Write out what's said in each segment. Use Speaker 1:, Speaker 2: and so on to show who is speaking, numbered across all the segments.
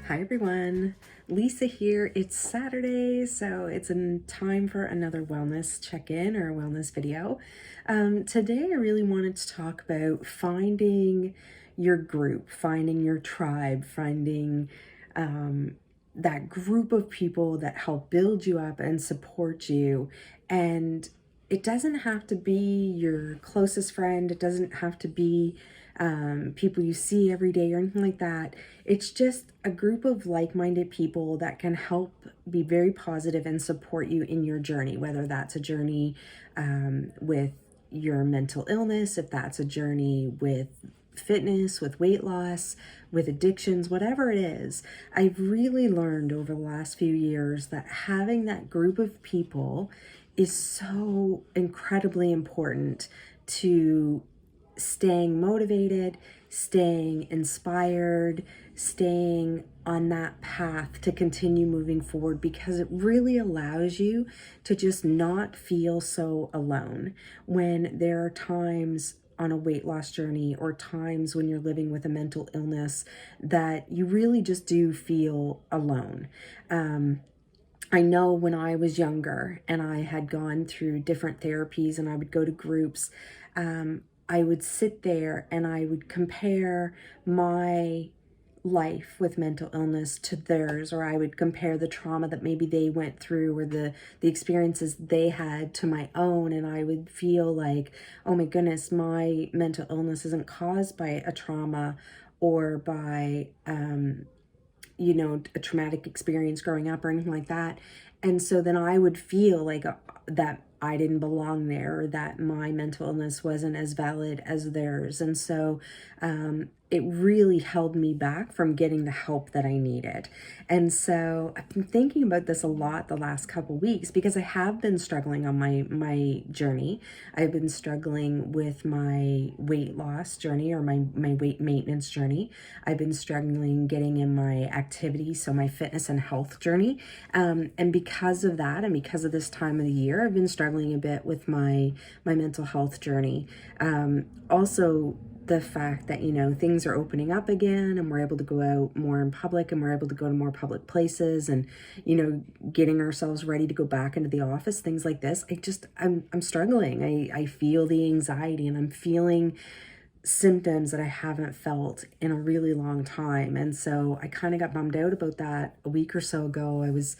Speaker 1: Hi everyone, Lisa here. It's Saturday, so it's time for another wellness check-in or a wellness video. Today I really wanted to talk about finding your group, finding your tribe, finding that group of people that help build you up and support you. And it doesn't have to be your closest friend. It doesn't have to be people you see every day or anything like that. It's just a group of like-minded people that can help be very positive and support you in your journey, whether that's a journey with your mental illness, if that's a journey with fitness, with weight loss, with addictions, whatever it is. I've really learned over the last few years that having that group of people is so incredibly important to staying motivated, staying inspired, staying on that path to continue moving forward, because it really allows you to just not feel so alone when there are times on a weight loss journey or times when you're living with a mental illness that you really just do feel alone. I know when I was younger and I had gone through different therapies and I would go to groups, I would sit there and I would compare my life with mental illness to theirs, or I would compare the trauma that maybe they went through or the experiences they had to my own, and I would feel like, oh my goodness, my mental illness isn't caused by a trauma or by a traumatic experience growing up or anything like that. And so then I would feel like that I didn't belong there, or that my mental illness wasn't as valid as theirs. And so it really held me back from getting the help that I needed. And so I've been thinking about this a lot the last couple weeks, because I have been struggling on my journey. I've been struggling with my weight loss journey, or my weight maintenance journey. I've been struggling getting in my activity, so my fitness and health journey. And because of that, and because of this time of the year, I've been struggling a bit with my mental health journey. Also, the fact that, things are opening up again and we're able to go out more in public and we're able to go to more public places and, getting ourselves ready to go back into the office, things like this. I'm struggling. I feel the anxiety, and I'm feeling symptoms that I haven't felt in a really long time. And so I kind of got bummed out about that a week or so ago. I was,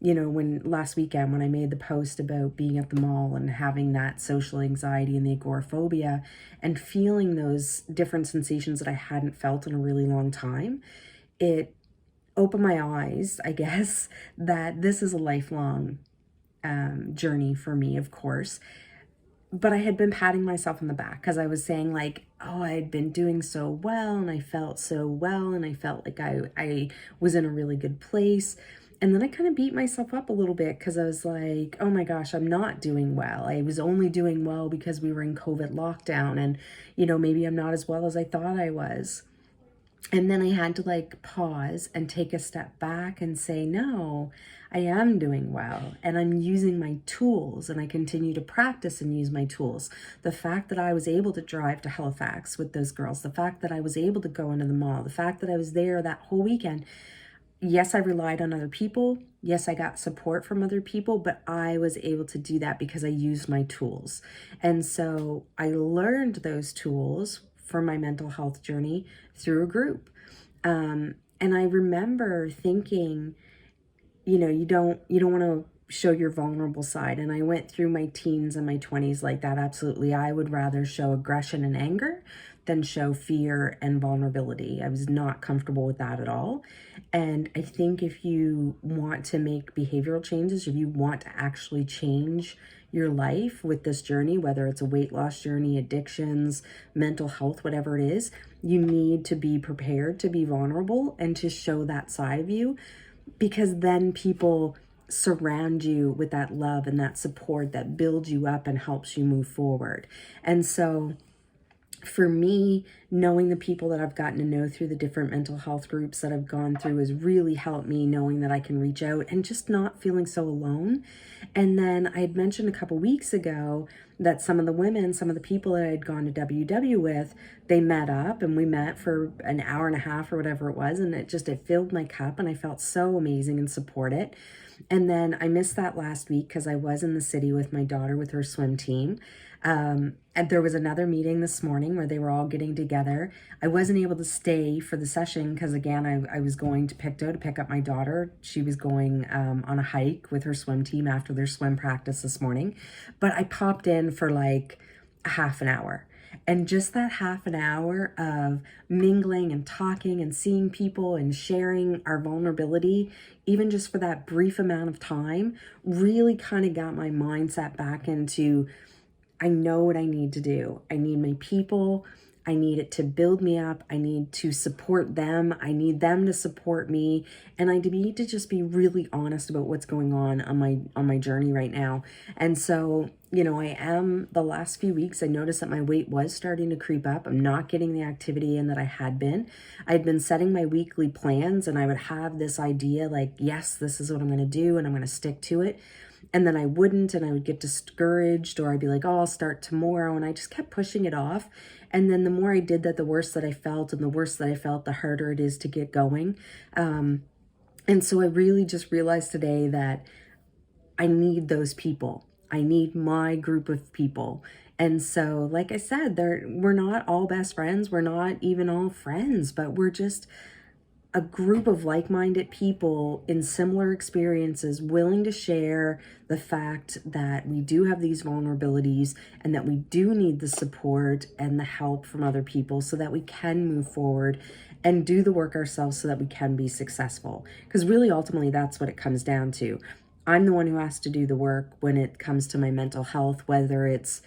Speaker 1: when last weekend, when I made the post about being at the mall and having that social anxiety and the agoraphobia and feeling those different sensations that I hadn't felt in a really long time, it opened my eyes, I guess, that this is a lifelong journey for me, of course. But I had been patting myself on the back because I was saying, like, oh, I had been doing so well and I felt so well and I felt like I was in a really good place. And then I kind of beat myself up a little bit because I was like, oh my gosh, I'm not doing well. I was only doing well because we were in COVID lockdown, and, maybe I'm not as well as I thought I was. And then I had to pause and take a step back and say, no, I am doing well and I'm using my tools, and I continue to practice and use my tools. The fact that I was able to drive to Halifax with those girls, the fact that I was able to go into the mall, the fact that I was there that whole weekend. Yes, I relied on other people. Yes, I got support from other people, but I was able to do that because I used my tools. And so I learned those tools for my mental health journey through a group. And I remember thinking, you don't want to show your vulnerable side. And I went through my teens and my 20s like that. Absolutely. I would rather show aggression and anger than show fear and vulnerability. I was not comfortable with that at all. And I think if you want to make behavioral changes, if you want to actually change your life with this journey, whether it's a weight loss journey, addictions, mental health, whatever it is, you need to be prepared to be vulnerable and to show that side of you, because then people surround you with that love and that support that builds you up and helps you move forward. And so for me, knowing the people that I've gotten to know through the different mental health groups that I've gone through has really helped me, knowing that I can reach out and just not feeling so alone. And then I had mentioned a couple weeks ago that some of the women, some of the people that I had gone to WW with, they met up and we met for an hour and a half or whatever it was. And it filled my cup and I felt so amazing and supported. And then I missed that last week because I was in the city with my daughter with her swim team. And there was another meeting this morning where they were all getting together. I wasn't able to stay for the session because, again, I was going to Pictou to pick up my daughter. She was going on a hike with her swim team after their swim practice this morning. But I popped in for like a half an hour. And just that half an hour of mingling and talking and seeing people and sharing our vulnerability, even just for that brief amount of time, really kind of got my mindset back into, I know what I need to do. I need my people. I need it to build me up. I need to support them. I need them to support me. And I need to just be really honest about what's going on my journey right now. And so, I am, the last few weeks, I noticed that my weight was starting to creep up. I'm not getting the activity in that I had been. I'd been setting my weekly plans and I would have this idea like, yes, this is what I'm going to do and I'm going to stick to it. And then I wouldn't, and I would get discouraged, or I'd be like, oh, I'll start tomorrow. And I just kept pushing it off. And then the more I did that, the worse that I felt, and the worse that I felt, the harder it is to get going. And so I really just realized today that I need those people. I need my group of people. And so, like I said, we're not all best friends. We're not even all friends, but we're just a group of like-minded people in similar experiences, willing to share the fact that we do have these vulnerabilities and that we do need the support and the help from other people so that we can move forward and do the work ourselves so that we can be successful. Because really, ultimately, that's what it comes down to. I'm the one who has to do the work when it comes to my mental health, whether it's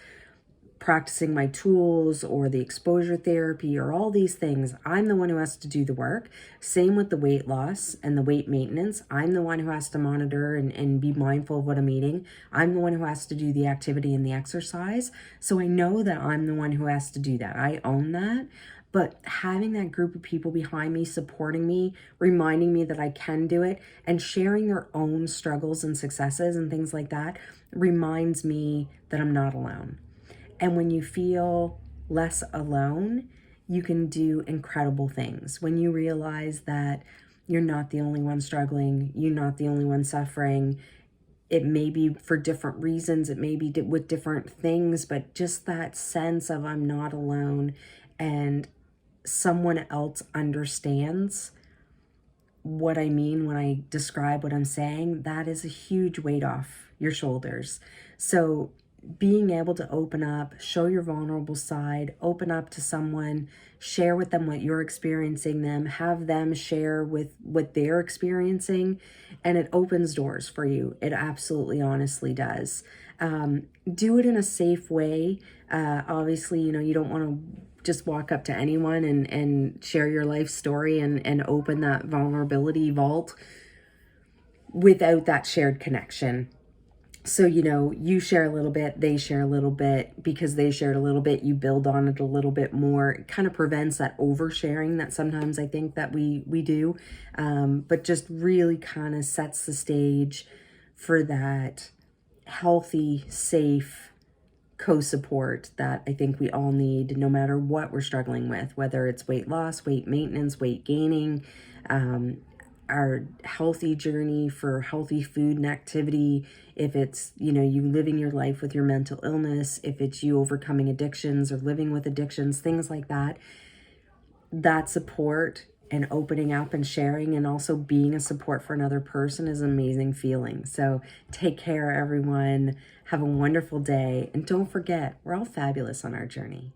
Speaker 1: practicing my tools or the exposure therapy or all these things. I'm the one who has to do the work. Same with the weight loss and the weight maintenance. I'm the one who has to monitor and be mindful of what I'm eating. I'm the one who has to do the activity and the exercise. So I know that I'm the one who has to do that. I own that. But having that group of people behind me, supporting me, reminding me that I can do it, and sharing their own struggles and successes and things like that reminds me that I'm not alone. And when you feel less alone, you can do incredible things. When you realize that you're not the only one struggling, you're not the only one suffering, it may be for different reasons, it may be with different things, but just that sense of I'm not alone and someone else understands what I mean when I describe what I'm saying, that is a huge weight off your shoulders. So being able to open up, show your vulnerable side, open up to someone, share with them what you're experiencing, have them share with what they're experiencing, and it opens doors for you. It absolutely, honestly does. Do it in a safe way. Obviously, you don't want to just walk up to anyone and share your life story and open that vulnerability vault without that shared connection. So, you share a little bit, they share a little bit. Because they shared a little bit, you build on it a little bit more. It kind of prevents that oversharing that sometimes I think that we do. But just really kind of sets the stage for that healthy, safe co-support that I think we all need, no matter what we're struggling with, whether it's weight loss, weight maintenance, weight gaining, our healthy journey for healthy food and activity, if it's, you living your life with your mental illness, if it's you overcoming addictions or living with addictions, things like that, that support and opening up and sharing and also being a support for another person is an amazing feeling. So take care, everyone. Have a wonderful day. And don't forget, we're all fabulous on our journey.